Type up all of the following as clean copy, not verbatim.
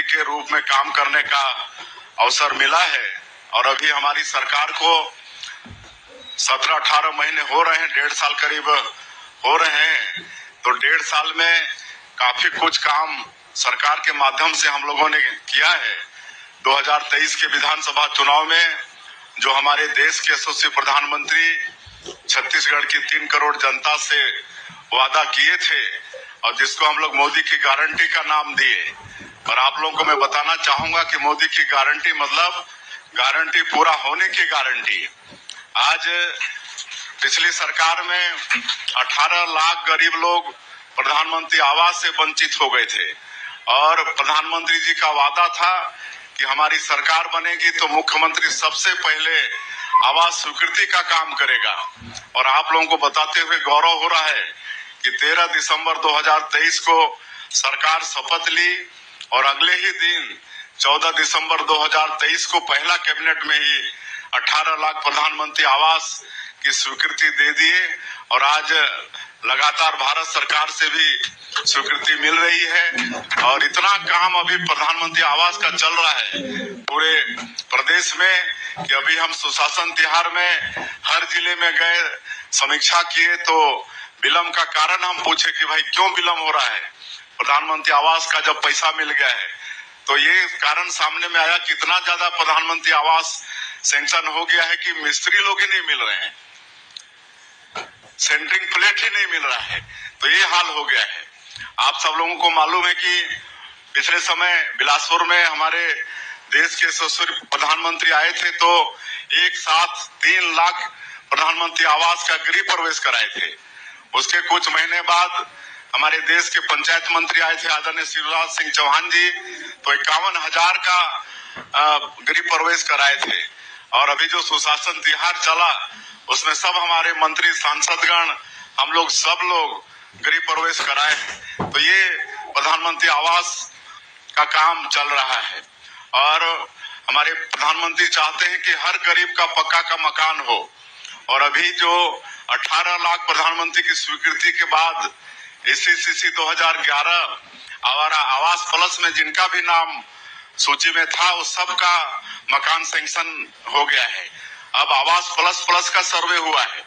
के रूप में काम करने का अवसर मिला है। और अभी हमारी सरकार को 17-18 महीने हो रहे हैं, 1.5 साल करीब हो रहे हैं। तो 1.5 साल में काफी कुछ काम सरकार के माध्यम से हम लोगों ने किया है। 2023 के विधानसभा चुनाव में जो हमारे देश के यशस्वी प्रधानमंत्री छत्तीसगढ़ की 3 करोड़ जनता से वादा किए थे और जिसको हम लोग मोदी की गारंटी का नाम दिए। और आप लोगों को मैं बताना चाहूंगा कि मोदी की गारंटी मतलब गारंटी पूरा होने की गारंटी। आज पिछली सरकार में 18 लाख गरीब लोग प्रधानमंत्री आवास से वंचित हो गए थे और प्रधानमंत्री जी का वादा था कि हमारी सरकार बनेगी तो मुख्यमंत्री सबसे पहले आवास स्वीकृति का काम करेगा। और आप लोगों को बताते हुए गौरव हो रहा है कि 13 दिसंबर 2023 को सरकार शपथ ली और अगले ही दिन 14 दिसंबर 2023 को पहला कैबिनेट में ही 18 लाख प्रधानमंत्री आवास की स्वीकृति दे दिए। और आज लगातार भारत सरकार से भी स्वीकृति मिल रही है और इतना काम अभी प्रधानमंत्री आवास का चल रहा है पूरे प्रदेश में कि अभी हम सुशासन तिहार में हर जिले में गए, समीक्षा किए तो विलम्ब का कारण हम पूछे कि भाई क्यों विलम्ब हो रहा है। प्रधानमंत्री आवास का जब पैसा मिल गया है तो ये कारण सामने में आया कि इतना ज्यादा प्रधानमंत्री आवास सैंक्शन हो गया है कि मिस्त्री लोग ही नहीं मिल रहे हैं, सेंटरिंग प्लेट ही नहीं मिल रहा है। तो ये हाल हो गया है। आप सब लोगों को मालूम है कि पिछले समय बिलासपुर में हमारे देश के यशस्वी प्रधानमंत्री आए थे तो एक साथ 3 लाख प्रधानमंत्री आवास का गृह प्रवेश कराए थे। उसके कुछ महीने बाद हमारे देश के पंचायत मंत्री आए थे आदरणीय शिवराज सिंह चौहान जी, तो 51,000 का गृह प्रवेश कराए थे। और अभी जो सुशासन तिहार चला उसमें सब हमारे मंत्री सांसदगण हम लोग सब लोग गृह प्रवेश कराए हैं। तो ये प्रधानमंत्री आवास का काम चल रहा है और हमारे प्रधानमंत्री चाहते हैं कि हर गरीब का पक्का का मकान हो। और अभी जो 18 लाख प्रधानमंत्री की स्वीकृति के बाद SCCC 2011 आवास प्लस में जिनका भी नाम सूची में था उस सब का मकान सैंक्शन हो गया है। अब आवास प्लस प्लस का सर्वे हुआ है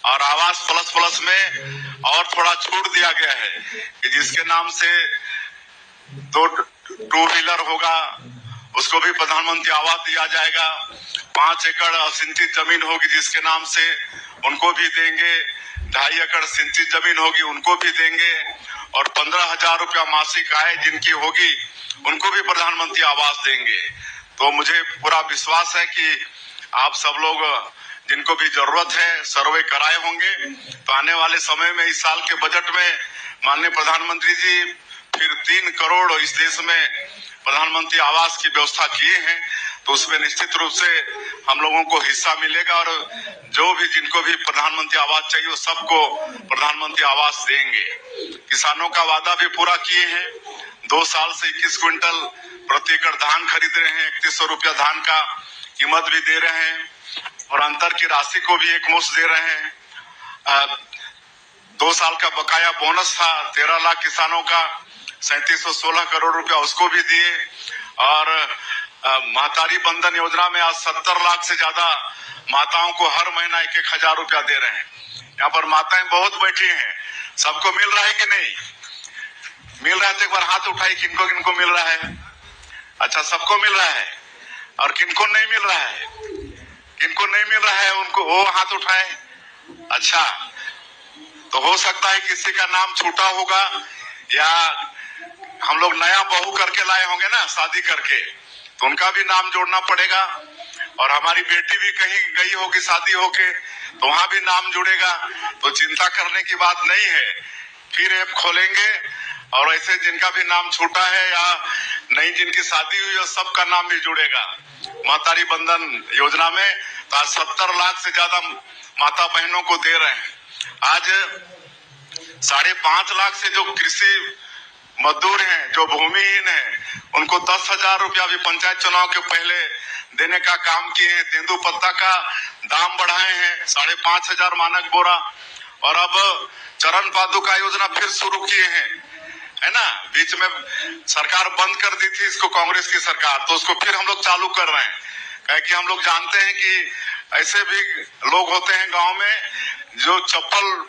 और आवास प्लस प्लस में और थोड़ा छूट दिया गया है कि जिसके नाम से 2 व्हीलर होगा उसको भी प्रधानमंत्री आवास दिया जाएगा। 5 एकड़ असिंचित जमीन होगी जिसके नाम से उनको भी देंगे, 2.5 एकड़ सिंचित जमीन होगी उनको भी देंगे और 15,000 रुपया मासिक आय जिनकी होगी उनको भी प्रधानमंत्री आवास देंगे। तो मुझे पूरा विश्वास है कि आप सब लोग जिनको भी जरूरत है सर्वे कराए होंगे तो आने वाले समय में इस साल के बजट में माननीय प्रधानमंत्री जी फिर 3 करोड़ इस देश में प्रधानमंत्री आवास की व्यवस्था किए हैं तो उसमें निश्चित रूप से हम लोगों को हिस्सा मिलेगा और जो भी जिनको भी प्रधानमंत्री आवास चाहिए वो सबको प्रधानमंत्री आवास देंगे। किसानों का वादा भी पूरा किए हैं। 2 साल से 21 क्विंटल प्रति एकड़ धान खरीद रहे हैं, 3100 रुपया धान का कीमत भी दे रहे हैं और अंतर की राशि को भी एक मुश्त दे रहे हैं। 2 साल का बकाया बोनस था 13 लाख किसानों का 3716 करोड़ रुपया उसको भी दिए और महतारी बंधन योजना में आज 70 लाख से ज्यादा माताओं को हर महीना 1-1 हजार रुपया दे रहे हैं। यहाँ पर माताएं बहुत बैठी हैं, सबको मिल रहा है कि नहीं मिल रहा है? तो एक बार हाथ उठाई किनको किनको मिल रहा है। अच्छा, सबको मिल रहा है और किनको नहीं मिल रहा है? किनको नहीं मिल रहा है उनको वो हाथ उठाए। अच्छा, तो हो सकता है किसी का नाम छूटा होगा या हम लोग नया बहू करके लाए होंगे ना शादी करके तो उनका भी नाम जोड़ना पड़ेगा। और हमारी बेटी भी कहीं गई होगी शादी होके तो वहां भी नाम जुड़ेगा। तो चिंता करने की बात नहीं है, फिर ऐप खोलेंगे और ऐसे जिनका भी नाम छूटा है या नई जिनकी शादी हुई है सबका नाम भी जुड़ेगा महतारी बंधन योजना में। तो आज 70 लाख से ज्यादा माता बहनों को दे रहे हैं। आज 5.5 लाख से जो कृषि मजदूर हैं जो भूमिहीन हैं उनको 10,000 रुपया भी पंचायत चुनाव के पहले देने का काम किए हैं। तेंदुपत्ता का दाम बढ़ाए हैं 5,500 मानक बोरा और अब चरण पादुका योजना फिर शुरू किए हैं है ना। बीच में सरकार बंद कर दी थी इसको कांग्रेस की सरकार, तो उसको फिर हम लोग चालू कर रहे हैं। कि हम लोग जानते हैं कि ऐसे भी लोग होते हैं गांव में जो चप्पल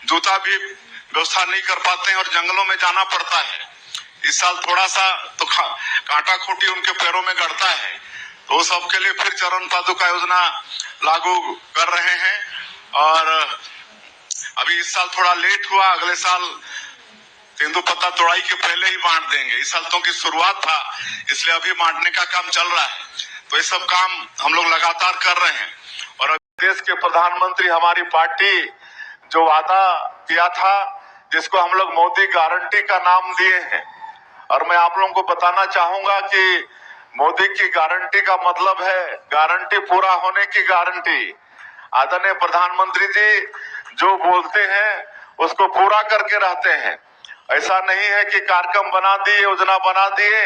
जूता भी व्यवस्था नहीं कर पाते हैं और जंगलों में जाना पड़ता है। इस साल थोड़ा सा तो कांटा खूंटी उनके पैरों में गड़ता है, तो सबके लिए फिर चरण पादुका योजना लागू कर रहे हैं। और अभी इस साल थोड़ा लेट हुआ, अगले साल तेंदुपत्ता तोड़ाई के पहले ही बांट देंगे। इस साल तो की शुरुआत था, इसलिए अभी बांटने का काम चल रहा है। तो ये सब काम हम लोग लगातार कर रहे हैं। और देश के प्रधानमंत्री हमारी पार्टी जो वादा किया था, जिसको हम लोग मोदी गारंटी का नाम दिए हैं, और मैं आप लोगों को बताना चाहूंगा कि मोदी की गारंटी का मतलब है गारंटी पूरा होने की गारंटी। आदरणीय प्रधानमंत्री जी जो बोलते हैं उसको पूरा करके रहते हैं। ऐसा नहीं है कि कार्यक्रम बना दिए, योजना बना दिए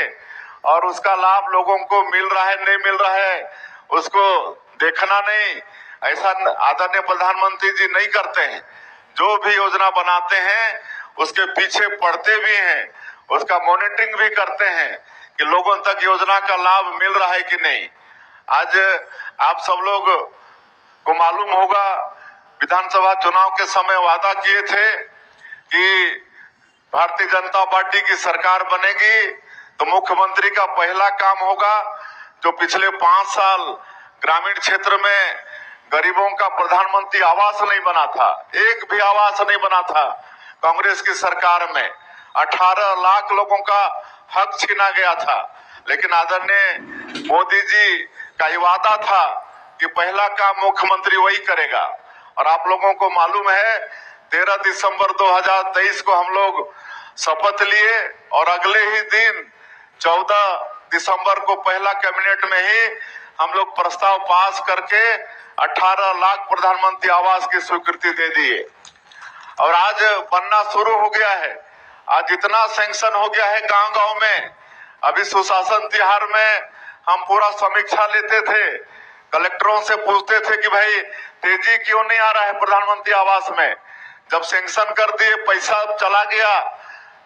और उसका लाभ लोगों को मिल रहा है नहीं मिल रहा है उसको देखना नहीं। ऐसा आदरणीय प्रधानमंत्री जी नहीं करते हैं। जो भी योजना बनाते हैं उसके पीछे पड़ते भी हैं, उसका मॉनिटरिंग भी करते हैं कि लोगों तक योजना का लाभ मिल रहा है कि नहीं। आज आप सब लोग को मालूम होगा, विधानसभा चुनाव के समय वादा किए थे कि भारतीय जनता पार्टी की सरकार बनेगी तो मुख्यमंत्री का पहला काम होगा जो पिछले 5 साल ग्रामीण क्षेत्र में गरीबों का प्रधानमंत्री आवास नहीं बना था, एक भी आवास नहीं बना था कांग्रेस की सरकार में। 18 लाख लोगों का हक छीना गया था, लेकिन आदरणीय मोदी जी का ये वादा था कि पहला काम मुख्यमंत्री वही करेगा। और आप लोगों को मालूम है 13 दिसंबर 2023 को हम लोग शपथ लिए और अगले ही दिन 14 दिसंबर को पहला कैबिनेट में ही हम लोग प्रस्ताव पास करके 18 लाख प्रधानमंत्री आवास की स्वीकृति दे दिए और आज बनना शुरू हो गया है। आज इतना सैंक्शन हो गया है गांव गांव में। अभी सुशासन तिहार में हम पूरा समीक्षा लेते थे, कलेक्टरों से पूछते थे कि भाई तेजी क्यों नहीं आ रहा है प्रधानमंत्री आवास में। जब सैंक्शन कर दिए, पैसा चला गया,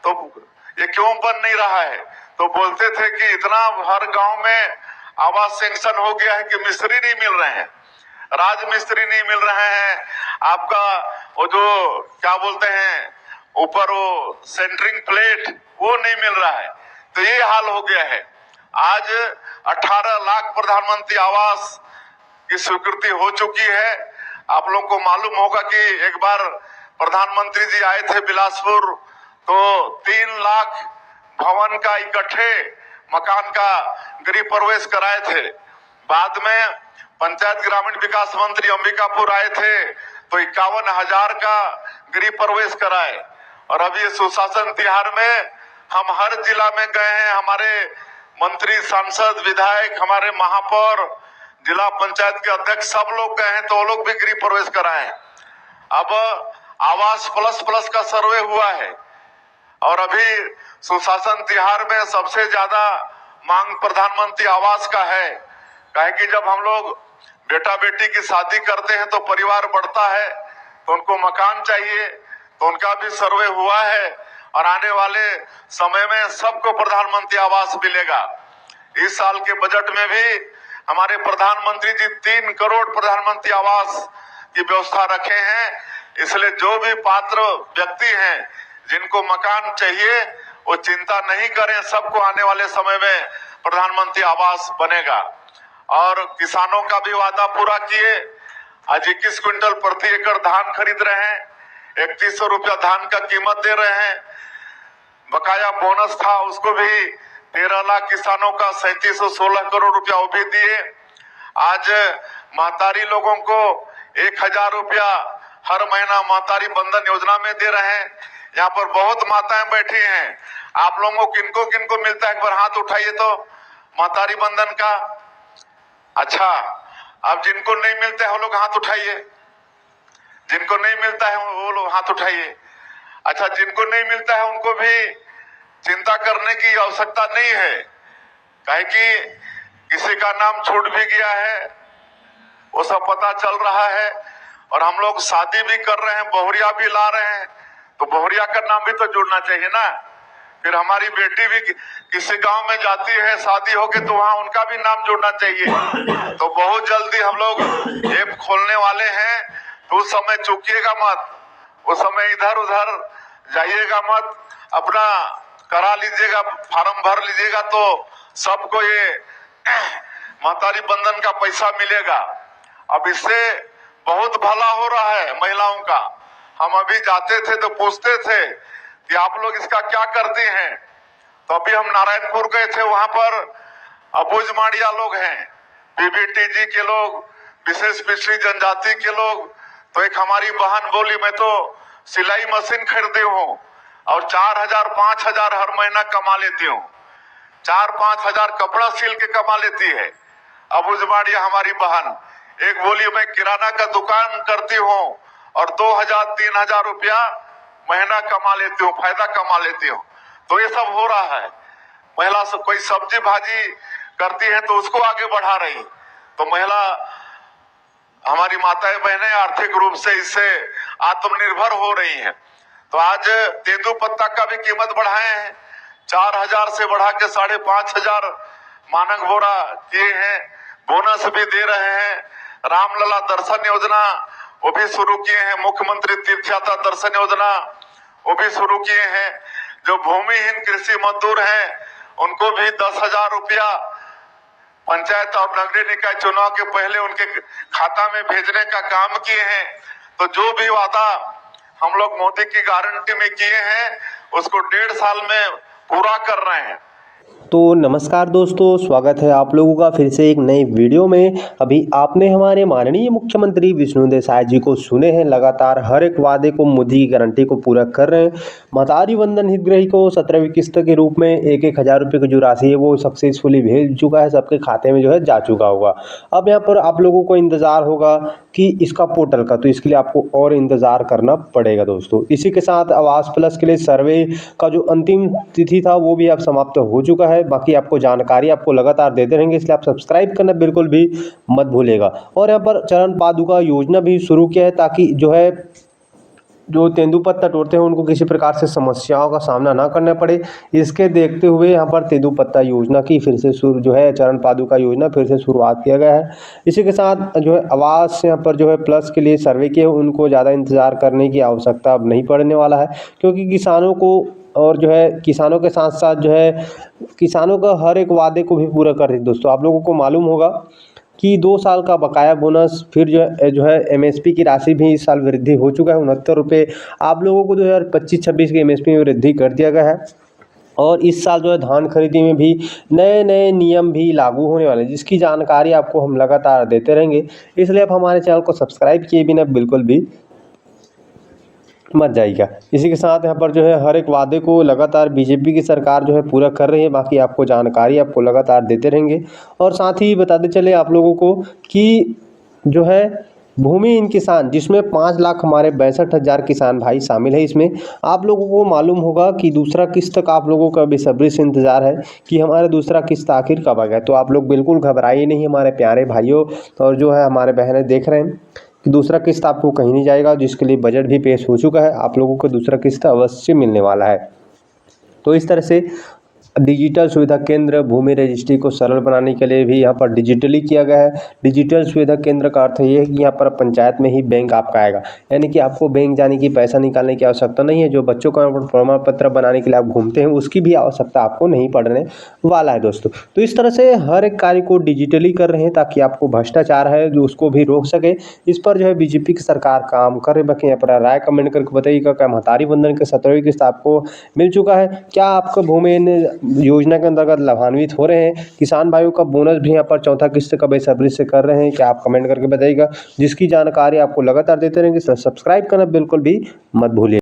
तो ये क्यों बन नहीं रहा है। तो बोलते थे कि इतना हर गांव में आवास सैंक्शन हो गया है कि मिस्त्री नहीं मिल रहे हैं, राज मिस्त्री नहीं मिल रहे हैं, आपका वो जो क्या बोलते हैं ऊपर वो सेंटरिंग प्लेट वो नहीं मिल रहा है। तो ये हाल हो गया है। आज 18 लाख प्रधानमंत्री आवास की स्वीकृति हो चुकी है। आप लोगों को मालूम होगा कि एक बार प्रधानमंत्री जी आए थे बिलासपुर, तो 3 लाख भवन का इकट्ठे मकान का गृह प्रवेश कराए थे। बाद में पंचायत ग्रामीण विकास मंत्री अंबिकापुर आए थे तो 51,000 का गृह प्रवेश कराए। और अभी ये सुशासन तिहार में हम हर जिला में गए हैं, हमारे मंत्री, सांसद, विधायक, हमारे महापौर, जिला पंचायत के अध्यक्ष सब लोग गए हैं तो वो लोग भी गृह प्रवेश कराए। अब आवास प्लस प्लस का सर्वे हुआ है और अभी सुशासन तिहार में सबसे ज्यादा मांग प्रधानमंत्री आवास का है। काहे कि जब हम लोग बेटा बेटी की शादी करते हैं तो परिवार बढ़ता है तो उनको मकान चाहिए, तो उनका भी सर्वे हुआ है और आने वाले समय में सबको प्रधानमंत्री आवास मिलेगा। इस साल के बजट में भी हमारे प्रधानमंत्री जी 3 करोड़ प्रधानमंत्री आवास की व्यवस्था रखे हैं। इसलिए जो भी पात्र व्यक्ति हैं जिनको मकान चाहिए वो चिंता नहीं करें, सबको आने वाले समय में प्रधानमंत्री आवास बनेगा। और किसानों का भी वादा पूरा किए। आज 21 क्विंटल प्रति एकड़ धान खरीद रहे हैं, 3100 रुपया धान का कीमत दे रहे हैं। बकाया बोनस था उसको भी 13 लाख किसानों का 3716 करोड़ रुपया वो भी दिए। आज महतारी लोगों को 1000 रुपया हर महीना महतारी बंधन योजना में दे रहे हैं। यहाँ पर बहुत माताएं बैठी हैं, आप लोगों को किनको किनको मिलता है एक बार हाथ उठाइए तो महतारी बंधन का। अच्छा, अब जिनको नहीं मिलता है वो लोग हाथ उठाइए, जिनको नहीं मिलता है वो लोग हाथ उठाइए। अच्छा, जिनको नहीं मिलता है उनको भी चिंता करने की आवश्यकता नहीं है, काहे कि किसी का नाम छूट भी गया है वो सब पता चल रहा है। और हम लोग शादी भी कर रहे हैं, बहुरिया भी ला रहे हैं, तो बहुरिया का नाम भी तो जुड़ना चाहिए ना। फिर हमारी बेटी भी किसी गांव में जाती है शादी होके तो वहां उनका भी नाम जोड़ना चाहिए। तो बहुत जल्दी हम लोग ऐप खोलने वाले हैं, तो उस समय चूकिएगा मत, उस समय इधर उधर जाइएगा मत, अपना करा लीजिएगा, फार्म भर लीजिएगा तो सबको ये महतारी बंधन का पैसा मिलेगा। अब इससे बहुत भला हो रहा है महिलाओं का। हम अभी जाते थे तो पूछते थे कि आप लोग इसका क्या करते हैं, तो अभी हम नारायणपुर गए थे, वहां पर अबूझ माड़िया लोग हैं, पीबीटीजी के लोग, विशेष पिछड़ी जनजाति के लोग। तो एक हमारी बहन बोली मैं तो सिलाई मशीन खरीदी हूँ और 4,000 5,000 हर महीना कमा लेती हूँ, 4-5 हजार कपड़ा सिल के कमा लेती है अबूझ माड़िया हमारी बहन। एक बोली मैं किराना का दुकान करती हूँ और 2,000-3,000 रुपया महीना कमा लेती हूँ, फायदा कमा लेती हूँ। तो ये सब हो रहा है। महिला सब कोई सब्जी भाजी करती है तो उसको आगे बढ़ा रही। तो महिला हमारी माताएं बहनें आर्थिक रूप से इससे आत्मनिर्भर हो रही हैं। तो आज तेंदू पत्ता का भी कीमत बढ़ाए हैं, 4,000 से बढ़ा के 5,500 मानक बोरा किए हैं, बोनस भी दे रहे हैं। रामलला दर्शन योजना वो भी शुरू किए हैं, मुख्यमंत्री तीर्थ यात्रा दर्शन योजना वो भी शुरू किए हैं। जो भूमिहीन कृषि मजदूर हैं उनको भी 10,000 रुपया पंचायत और नगरीय निकाय चुनाव के पहले उनके खाता में भेजने का काम किए हैं। तो जो भी वादा हम लोग मोदी की गारंटी में किए हैं उसको 1.5 साल में पूरा कर रहे हैं। तो नमस्कार दोस्तों, स्वागत है आप लोगों का फिर से एक नई वीडियो में। अभी आपने हमारे माननीय मुख्यमंत्री विष्णुदेव साय जी को सुने हैं, लगातार हर एक वादे को मोदी की गारंटी को पूरा कर रहे हैं। महतारी बंधन हितग्राही को 17वीं किस्त के रूप में 1,000 रुपये की जो राशि है वो सक्सेसफुली भेज चुका है, सबके खाते में जो है जा चुका होगा। अब यहाँ पर आप लोगों को इंतज़ार होगा कि इसका पोर्टल का, तो इसके लिए आपको और इंतज़ार करना पड़ेगा दोस्तों। इसी के साथ आवास प्लस के लिए सर्वे का जो अंतिम तिथि था वो भी अब समाप्त हो चुका है। बाकी आपको जानकारी आपको लगातार देते रहेंगे, इसलिए आप सब्सक्राइब करना बिल्कुल भी मत भूलिएगा। और यहाँ पर चरण पादुका योजना भी शुरू किया है ताकि जो है जो तेंदुपत्ता तोड़ते हैं उनको किसी प्रकार से समस्याओं का सामना ना करना पड़े। इसके देखते हुए यहाँ पर तेंदुपत्ता योजना की फिर से जो है चरण पादुका योजना फिर से शुरुआत किया गया है। इसी के साथ जो है आवास यहाँ पर जो है प्लस के लिए सर्वे किए उनको ज़्यादा इंतज़ार करने की आवश्यकता अब नहीं पड़ने वाला है, क्योंकि किसानों को और जो है किसानों के साथ साथ जो है किसानों का हर एक वादे को भी पूरा कर रही है। दोस्तों आप लोगों को मालूम होगा कि 2 साल का बकाया बोनस, फिर जो है एमएसपी की राशि भी इस साल वृद्धि हो चुका है 69 रुपये। आप लोगों को 2025-26 की एमएसपी में वृद्धि कर दिया गया है। और इस साल जो है धान खरीदी में भी नए नए नियम भी लागू होने वाले हैं, जिसकी जानकारी आपको हम लगातार देते रहेंगे। इसलिए आप हमारे चैनल को सब्सक्राइब किए बिना बिल्कुल भी मत जाइएगा। इसी के साथ यहाँ पर जो है हर एक वादे को लगातार बीजेपी की सरकार जो है पूरा कर रही है। बाकी आपको जानकारी आपको लगातार देते रहेंगे। और साथ ही बताते चले आप लोगों को कि जो है भूमिहीन किसान, जिसमें 5 लाख हमारे 62,000 किसान भाई शामिल है, इसमें आप लोगों को मालूम होगा कि दूसरा किस्त का आप लोगों का बेसब्री से इंतज़ार है कि हमारा दूसरा किस्त आखिर कब आ गया। तो आप लोग बिल्कुल घबराइए नहीं हमारे प्यारे भाइयों और जो है हमारे बहनें देख रहे हैं कि दूसरा किस्त आपको कहीं नहीं जाएगा, जिसके लिए बजट भी पेश हो चुका है। आप लोगों को दूसरा किस्त अवश्य मिलने वाला है। तो इस तरह से डिजिटल सुविधा केंद्र भूमि रजिस्ट्री को सरल बनाने के लिए भी यहाँ पर डिजिटली किया गया है। डिजिटल सुविधा केंद्र का अर्थ ये है कि यहाँ पर पंचायत में ही बैंक आपका आएगा, यानी कि आपको बैंक जाने की पैसा निकालने की आवश्यकता नहीं है। जो बच्चों का प्रमाण पत्र बनाने के लिए आप घूमते हैं उसकी भी आवश्यकता आपको नहीं पड़ने वाला है दोस्तों। तो इस तरह से हर एक कार्य को डिजिटली कर रहे हैं ताकि आपको भ्रष्टाचार है जो उसको भी रोक सके। इस पर जो है बीजेपी की सरकार काम कर रही। बाकी यहाँ पर राय कमेंट करके बताइएगा क्या महतारी बंधन के 17वीं किस्त आपको मिल चुका है, क्या आपको भूमिहीन योजना के अंतर्गत लाभान्वित हो रहे हैं। किसान भाइयों का बोनस भी यहाँ पर चौथा किस्त का बेसब्री से कर रहे हैं, क्या आप कमेंट करके बताइएगा, जिसकी जानकारी आपको लगातार देते रहेंगे। सब्सक्राइब करना बिल्कुल भी मत भूलिए।